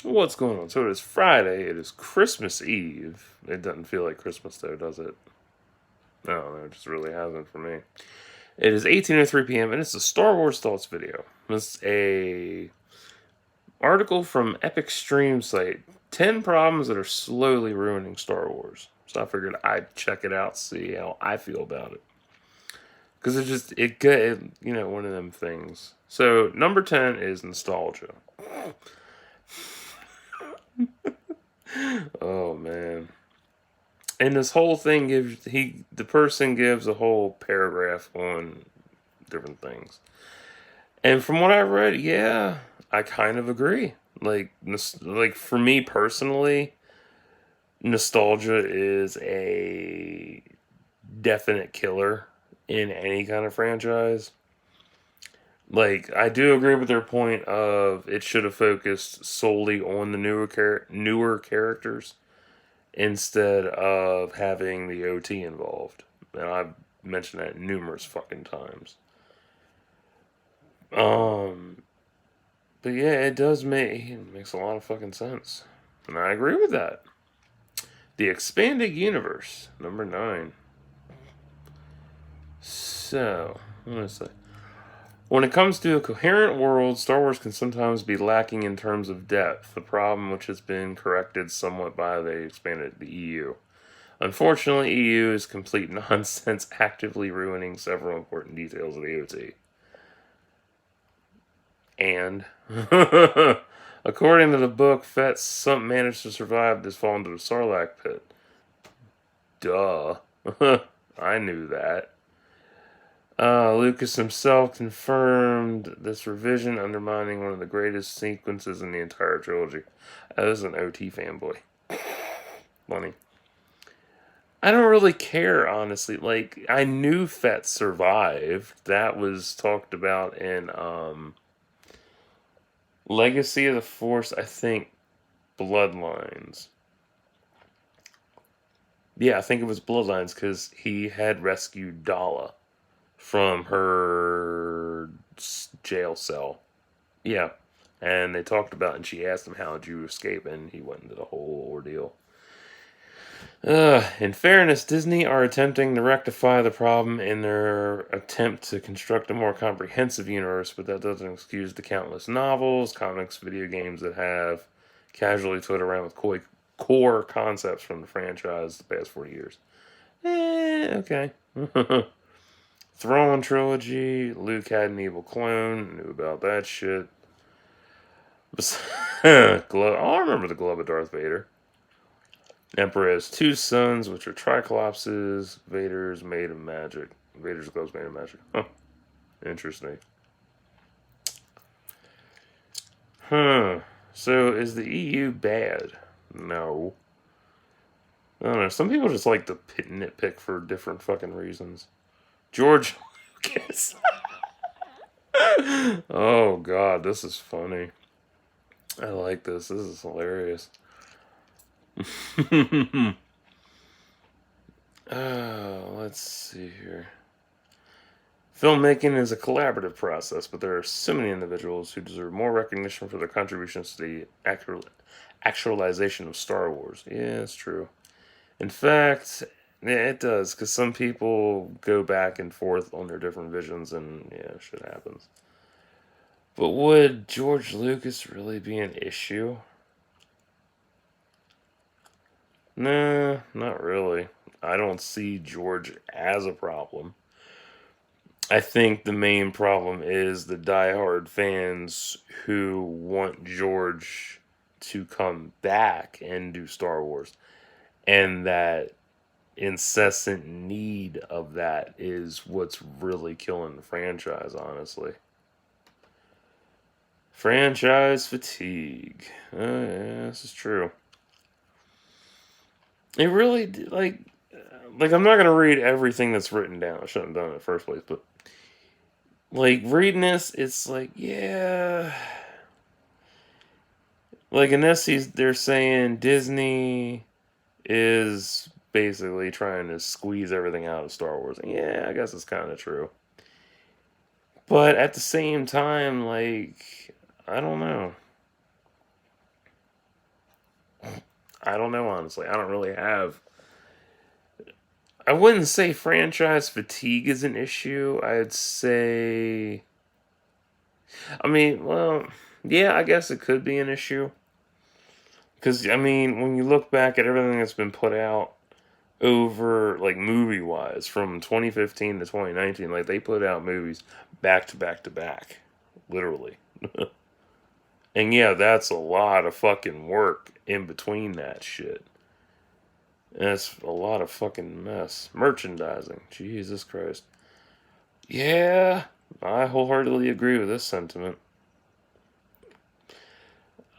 What's going on? So it is Friday. It is Christmas Eve. It doesn't feel like Christmas though, does it? No, it just really hasn't for me. It is 18:03 p.m. and it's a Star Wars Thoughts video. It's a article from Epic Stream site. 10 problems that are slowly ruining Star Wars. So I figured I'd check it out, see how I feel about it. Because one of them things. So number 10 is nostalgia. Oh man. And this whole thing the person gives a whole paragraph on different things. And from what I read, yeah, I kind of agree. Like for me personally, nostalgia is a definite killer in any kind of franchise. Like I do agree with their point of it should have focused solely on the newer characters instead of having the OT involved. And I've mentioned that numerous fucking times. Um, but yeah, it makes a lot of fucking sense, and I agree with that. The expanded universe, number 9. So, what did I say? When it comes to a coherent world, Star Wars can sometimes be lacking in terms of depth, a problem which has been corrected somewhat by the EU. Unfortunately, EU is complete nonsense, actively ruining several important details of the OT. And, according to the book, Fett managed to survive this fall into the Sarlacc pit. Duh. I knew that. Lucas himself confirmed this revision, undermining one of the greatest sequences in the entire trilogy. I was an OT fanboy. Funny. I don't really care, honestly. Like, I knew Fett survived. That was talked about in Legacy of the Force, I think Bloodlines. Yeah, I think it was Bloodlines because he had rescued Dala from her jail cell. Yeah, and they talked about, and she asked him, "How did you escape?" And he went into the whole ordeal. In fairness, Disney are attempting to rectify the problem in their attempt to construct a more comprehensive universe, but that doesn't excuse the countless novels, comics, video games that have casually toyed around with core concepts from the franchise the past 40 years. Okay. Thrawn Trilogy, Luke had an evil clone, knew about that shit. I remember the glove of Darth Vader. Emperor has two sons, which are Triclopses. Vader's made of magic. Vader's glove's made of magic. Huh. Interesting. Huh. So is the EU bad? No. I don't know. Some people just like to nitpick for different fucking reasons. George Lucas. Oh god, this is funny. I like this. This is hilarious. Let's see here. Filmmaking is a collaborative process, but there are so many individuals who deserve more recognition for their contributions to the actualization of Star Wars. Yeah, it's true. In fact, yeah, it does, because some people go back and forth on their different visions, and yeah, shit happens. But would George Lucas really be an issue? Nah, not really. I don't see George as a problem. I think the main problem is the diehard fans who want George to come back and do Star Wars. And that incessant need of that is what's really killing the franchise, honestly. Franchise fatigue. Yeah, this is true. It really, like I'm not gonna read everything that's written down. I shouldn't have done it in the first place, but like reading this, it's like, yeah, like in this, they're saying Disney is basically trying to squeeze everything out of Star Wars. And yeah, I guess it's kind of true. But at the same time, like, I don't know. I don't know, honestly. I don't really have. I wouldn't say franchise fatigue is an issue. I'd say. I mean, well, yeah, I guess it could be an issue. Because, I mean, when you look back at everything that's been put out over, like, movie wise, from 2015 to 2019, like, they put out movies back to back to back. Literally. And yeah, that's a lot of fucking work in between that shit. And it's a lot of fucking mess. Merchandising. Jesus Christ. Yeah, I wholeheartedly agree with this sentiment.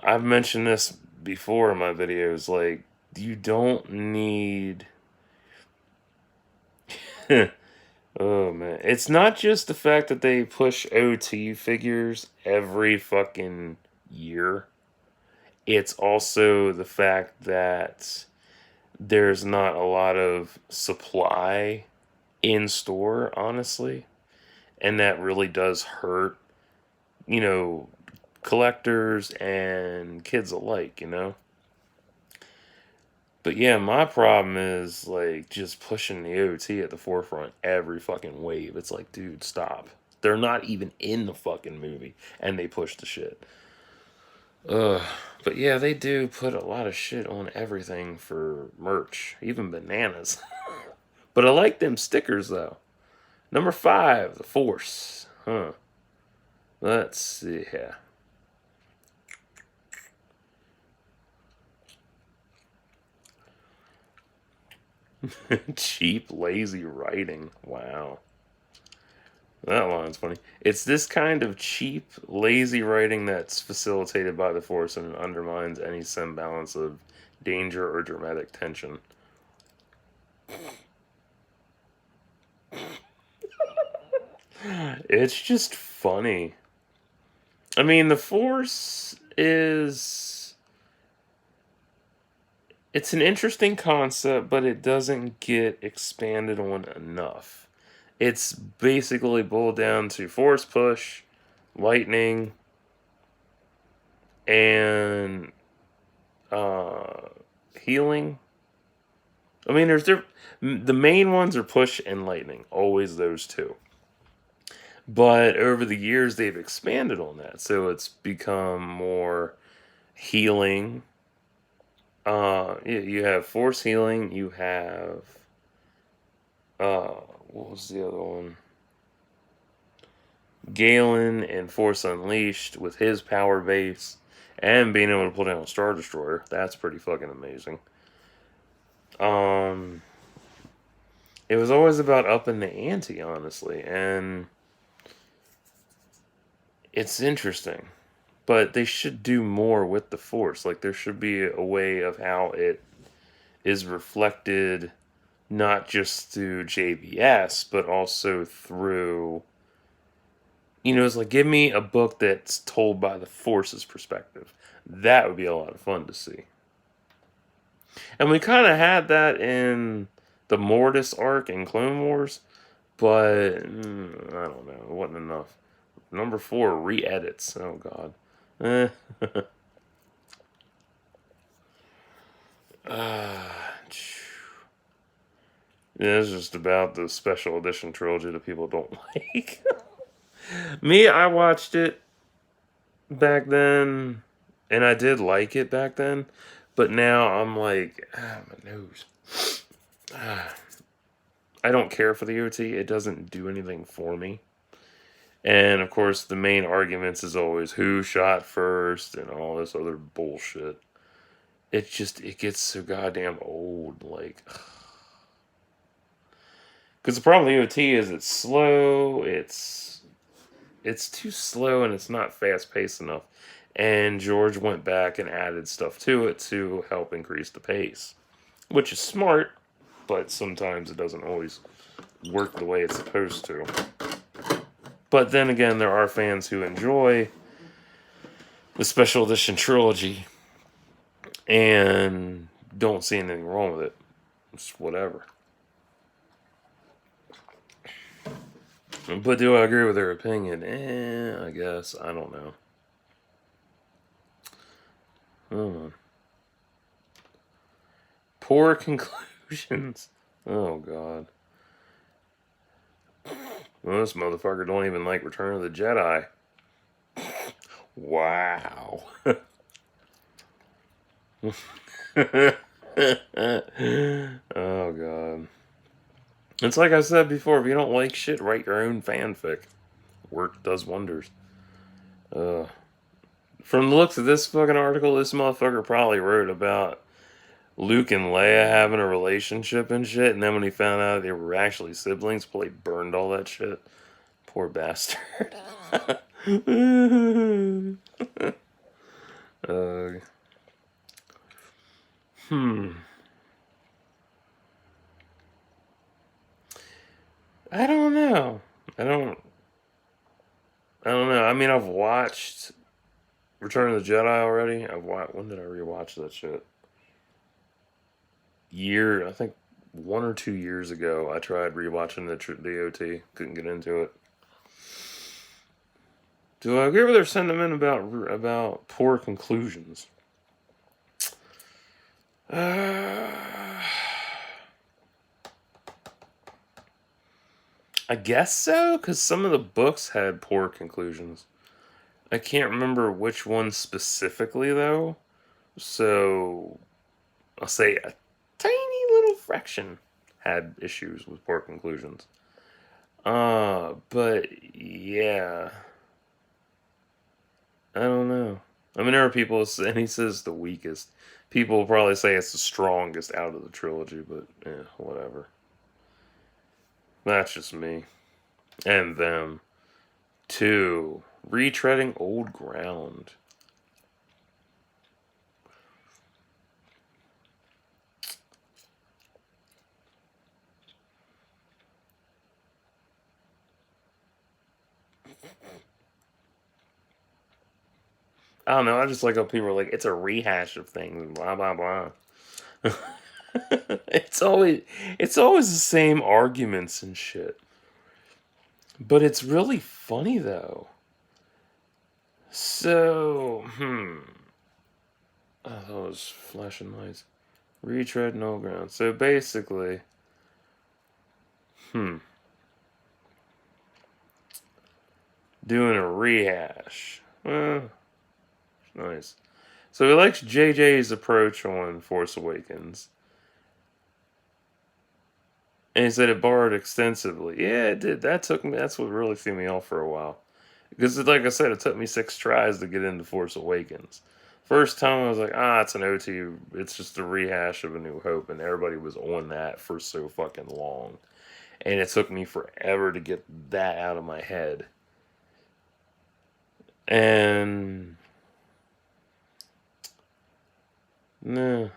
I've mentioned this before in my videos. Like, you don't need. Oh man. It's not just the fact that they push OT figures every fucking year. It's also the fact that there's not a lot of supply in store, honestly. And that really does hurt, you know, collectors and kids alike, you know? But yeah, my problem is like just pushing the OT at the forefront every fucking wave. It's like, dude, stop. They're not even in the fucking movie and they push the shit. Ugh. But yeah, they do put a lot of shit on everything for merch, even bananas. But I like them stickers though. Number 5, the Force. Huh. Let's see here. Cheap, lazy writing. Wow. That line's funny. It's this kind of cheap, lazy writing that's facilitated by the Force and undermines any semblance of danger or dramatic tension. It's just funny. I mean, the Force is. It's an interesting concept, but it doesn't get expanded on enough. It's basically boiled down to force push, lightning, and healing. I mean, the main ones are push and lightning, always those two. But over the years, they've expanded on that, so it's become more healing. You have force healing. You have what was the other one? Galen and Force Unleashed with his power base and being able to put down a Star Destroyer. That's pretty fucking amazing. It was always about upping the ante, honestly, and it's interesting. But they should do more with the Force. Like, there should be a way of how it is reflected not just through JBS, but also through. You know, it's like, give me a book that's told by the Force's perspective. That would be a lot of fun to see. And we kind of had that in the Mortis arc in Clone Wars, but I don't know. It wasn't enough. Number 4, re-edits. Oh, God. Eh. Yeah, it's just about the special edition trilogy that people don't like. Me, I watched it back then, and I did like it back then, but now I'm like, my nose. I don't care for the OT. It doesn't do anything for me. And of course, the main arguments is always who shot first and all this other bullshit. It gets so goddamn old. Like, because the problem with the OT is it's slow. It's too slow and it's not fast paced enough. And George went back and added stuff to it to help increase the pace, which is smart, but sometimes it doesn't always work the way it's supposed to. But then again, there are fans who enjoy the special edition trilogy and don't see anything wrong with it. It's whatever. But do I agree with their opinion? I guess. I don't know. Poor conclusions. Oh, God. Well, this motherfucker don't even like Return of the Jedi. Wow. Oh, God. It's like I said before, if you don't like shit, write your own fanfic. Work does wonders. From the looks of this fucking article, this motherfucker probably wrote about Luke and Leia having a relationship and shit, and then when he found out they were actually siblings, probably burned all that shit. Poor bastard. uh, hmm. I don't know. I don't. I don't know. I mean, I've watched Return of the Jedi already. I've watched. When did I rewatch that shit? I think 1 or 2 years ago. I tried rewatching the OT. Couldn't get into it. Do I agree with their sentiment about poor conclusions? I guess so, because some of the books had poor conclusions. I can't remember which one specifically, though. So, I'll say a tiny little fraction had issues with poor conclusions. But yeah. I don't know. I mean, there are people, and he says the weakest. People will probably say it's the strongest out of the trilogy, but whatever. That's just me. And them. 2. Retreading old ground. I don't know. I just like how people are like, it's a rehash of things and blah blah blah. it's always the same arguments and shit. But it's really funny though. So, oh, those flashing lights. Retread no ground. So basically, doing a rehash. Well, nice. So he likes JJ's approach on Force Awakens. And he said it borrowed extensively. Yeah, it did. That's what really threw me off for a while. Because, like I said, it took me 6 tries to get into Force Awakens. First time I was like, it's an OT. It's just a rehash of A New Hope. And everybody was on that for so fucking long. And it took me forever to get that out of my head. And nah.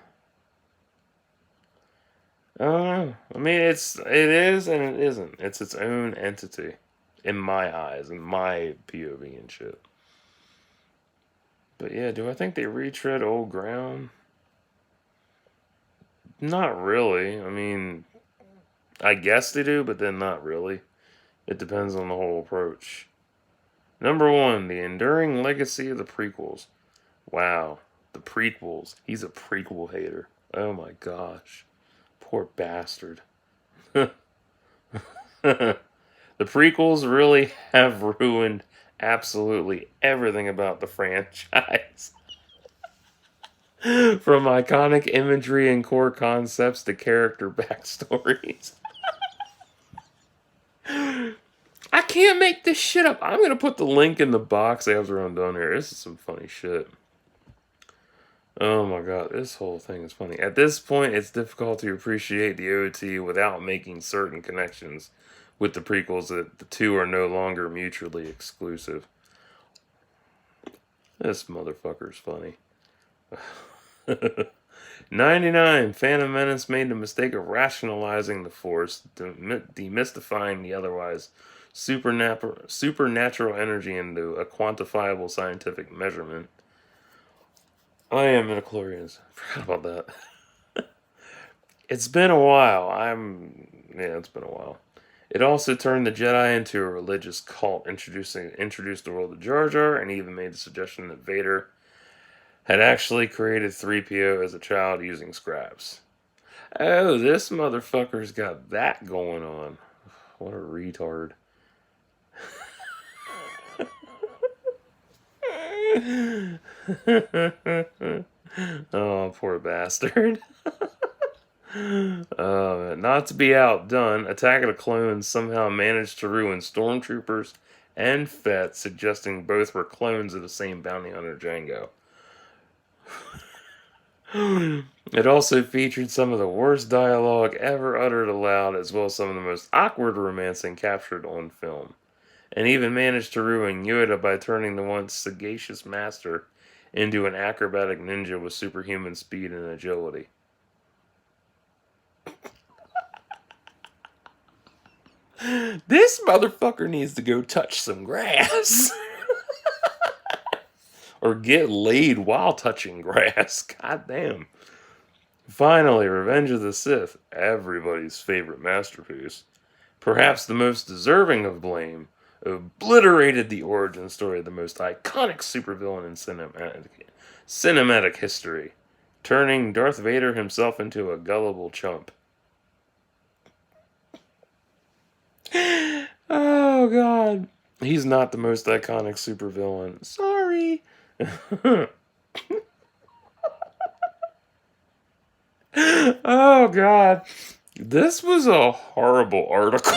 I don't know. I mean, it is and it isn't. It's its own entity, in my eyes, in my POV and shit. But yeah, do I think they retread old ground? Not really. I mean, I guess they do, but then not really. It depends on the whole approach. Number 1, the enduring legacy of the prequels. Wow, the prequels. He's a prequel hater. Oh my gosh. Poor bastard. The prequels really have ruined absolutely everything about the franchise. From iconic imagery and core concepts to character backstories. I can't make this shit up. I'm going to put the link in the box after I'm done here. This is some funny shit. Oh my god, this whole thing is funny. At this point, it's difficult to appreciate the OT without making certain connections with the prequels that the two are no longer mutually exclusive. This motherfucker's funny. 99. Phantom Menace made the mistake of rationalizing the Force, demystifying the otherwise supernatural energy into a quantifiable scientific measurement. I am midichlorians. Forgot about that. It's been a while. It's been a while. It also turned the Jedi into a religious cult, introduced the world of Jar Jar, and even made the suggestion that Vader had actually created 3PO as a child using scraps. Oh, this motherfucker's got that going on. What a retard. Oh, poor bastard. Not to be outdone, Attack of the Clones somehow managed to ruin stormtroopers and Fett, suggesting both were clones of the same bounty hunter Jango. It also featured some of the worst dialogue ever uttered aloud, as well as some of the most awkward romancing captured on film. And even managed to ruin Yoda by turning the once sagacious master into an acrobatic ninja with superhuman speed and agility. This motherfucker needs to go touch some grass. Or get laid while touching grass. God damn. Finally, Revenge of the Sith, everybody's favorite masterpiece, perhaps the most deserving of blame, obliterated the origin story of the most iconic supervillain in cinematic history, turning Darth Vader himself into a gullible chump. Oh, God. He's not the most iconic supervillain. Sorry. Oh, God. This was a horrible article.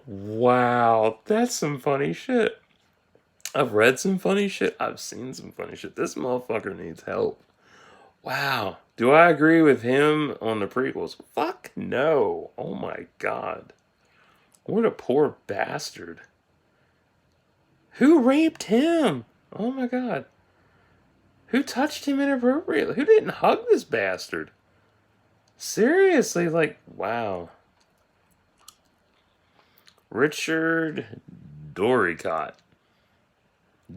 Wow. That's some funny shit. I've read some funny shit. I've seen some funny shit. This motherfucker needs help. Wow. Do I agree with him on the prequels? Fuck no. Oh my God. What a poor bastard. Who raped him? Oh my God. Who touched him inappropriately? Who didn't hug this bastard? Seriously, like, wow. Richard Doricott.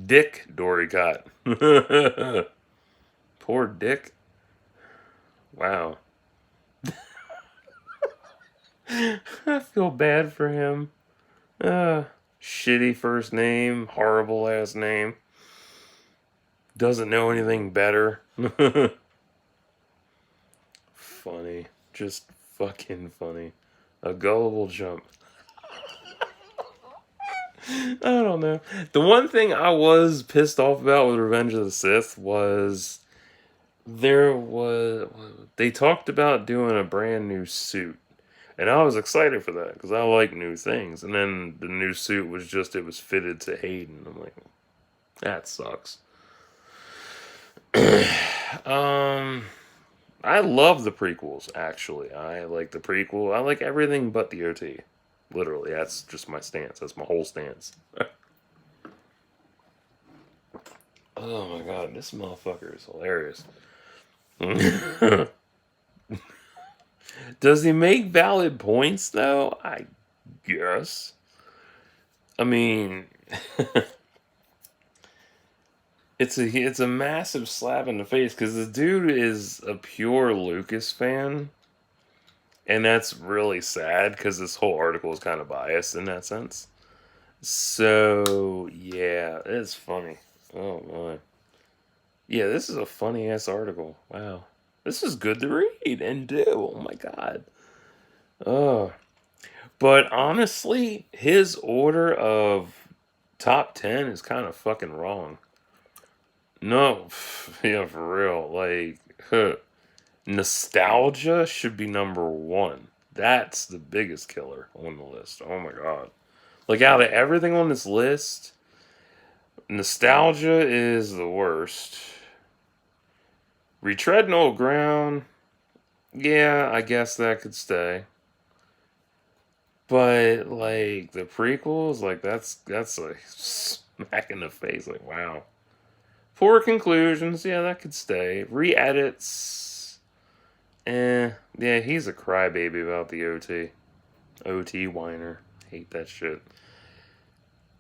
Dick Doricott. Poor Dick. Wow. I feel bad for him. Shitty first name, horrible last name. Doesn't know anything better. Funny. Just fucking funny. A gullible jump. I don't know. The one thing I was pissed off about with Revenge of the Sith was they talked about doing a brand new suit. And I was excited for that because I like new things. And then the new suit was it was fitted to Hayden. I'm like, that sucks. I love the prequels, actually. I like the prequel. I like everything but the OT. Literally, that's just my stance. That's my whole stance. Oh my God, this motherfucker is hilarious. Does he make valid points, though? I guess. I mean, it's a massive slap in the face because the dude is a pure Lucas fan, and that's really sad because this whole article is kind of biased in that sense. So yeah, it's funny. Oh my. Yeah, this is a funny ass article. Wow. This is good to read and do. Oh my God. Oh. But honestly, his order of top 10 is kind of fucking wrong. No, yeah, for real. Like, nostalgia should be number one. That's the biggest killer on the list. Oh my God. Like, out of everything on this list, nostalgia is the worst. Retreading old ground, yeah, I guess that could stay. But like the prequels, like that's like smack in the face. Like wow, poor conclusions, yeah, that could stay. Re-edits, yeah, he's a crybaby about the OT whiner. Hate that shit.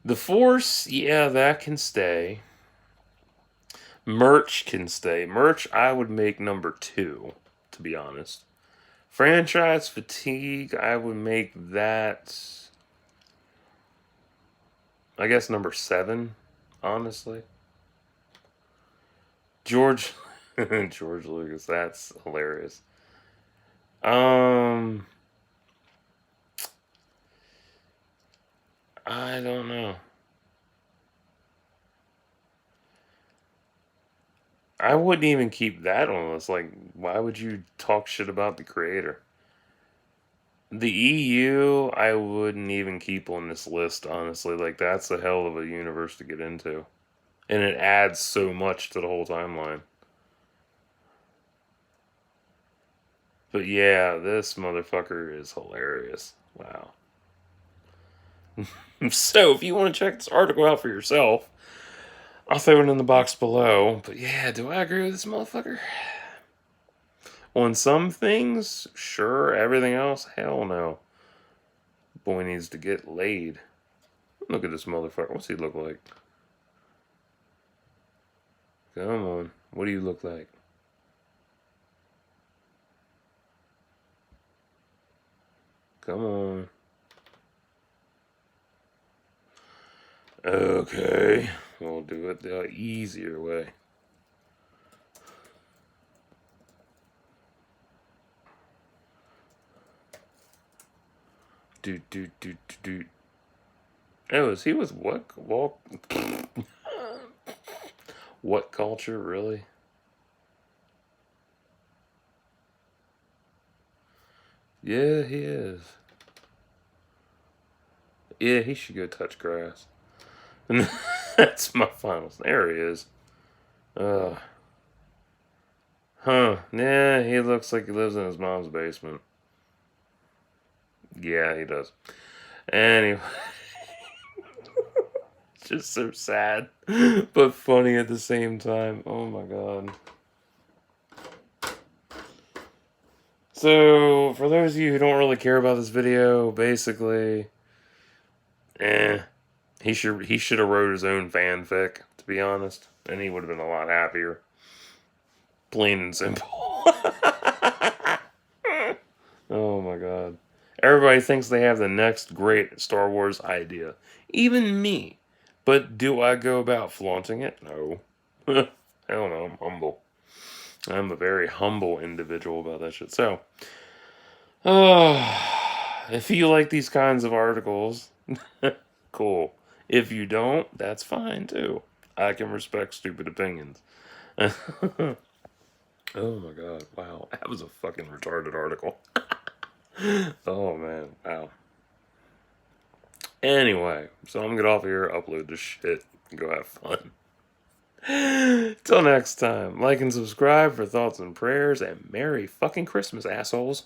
The Force, yeah, that can stay. Merch can stay. Merch, I would make number 2, to be honest. Franchise fatigue, I would make that, I guess, number 7, honestly. George George Lucas, that's hilarious. I don't know. I wouldn't even keep that on the list. Like, why would you talk shit about the creator? The EU, I wouldn't even keep on this list, honestly. Like, that's a hell of a universe to get into. And it adds so much to the whole timeline. But yeah, this motherfucker is hilarious. Wow. So, if you want to check this article out for yourself, I'll throw it in the box below. But yeah, do I agree with this motherfucker? On some things, sure. Everything else, hell no. Boy needs to get laid. Look at this motherfucker. What's he look like? Come on. What do you look like? Come on. Okay. We'll do it the easier way. Do. Oh, is he with what? What culture, really? Yeah, he is. Yeah, he should go touch grass. And that's my finals. There he is. Uh, huh. Yeah, he looks like he lives in his mom's basement. Yeah, he does. Anyway, it's just so sad, but funny at the same time. Oh my god. So, for those of you who don't really care about this video, basically, he should have wrote his own fanfic, to be honest, and he would have been a lot happier. Plain and simple. Oh my god. Everybody thinks they have the next great Star Wars idea. Even me. But do I go about flaunting it? No. Hell no, I'm humble. I'm a very humble individual about that shit. So, if you like these kinds of articles, cool. If you don't, that's fine too. I can respect stupid opinions. Oh my god, wow. That was a fucking retarded article. Oh man, wow. Anyway, so I'm gonna get off here, upload this shit, and go have fun. Till next time, like and subscribe for thoughts and prayers, and Merry fucking Christmas, assholes.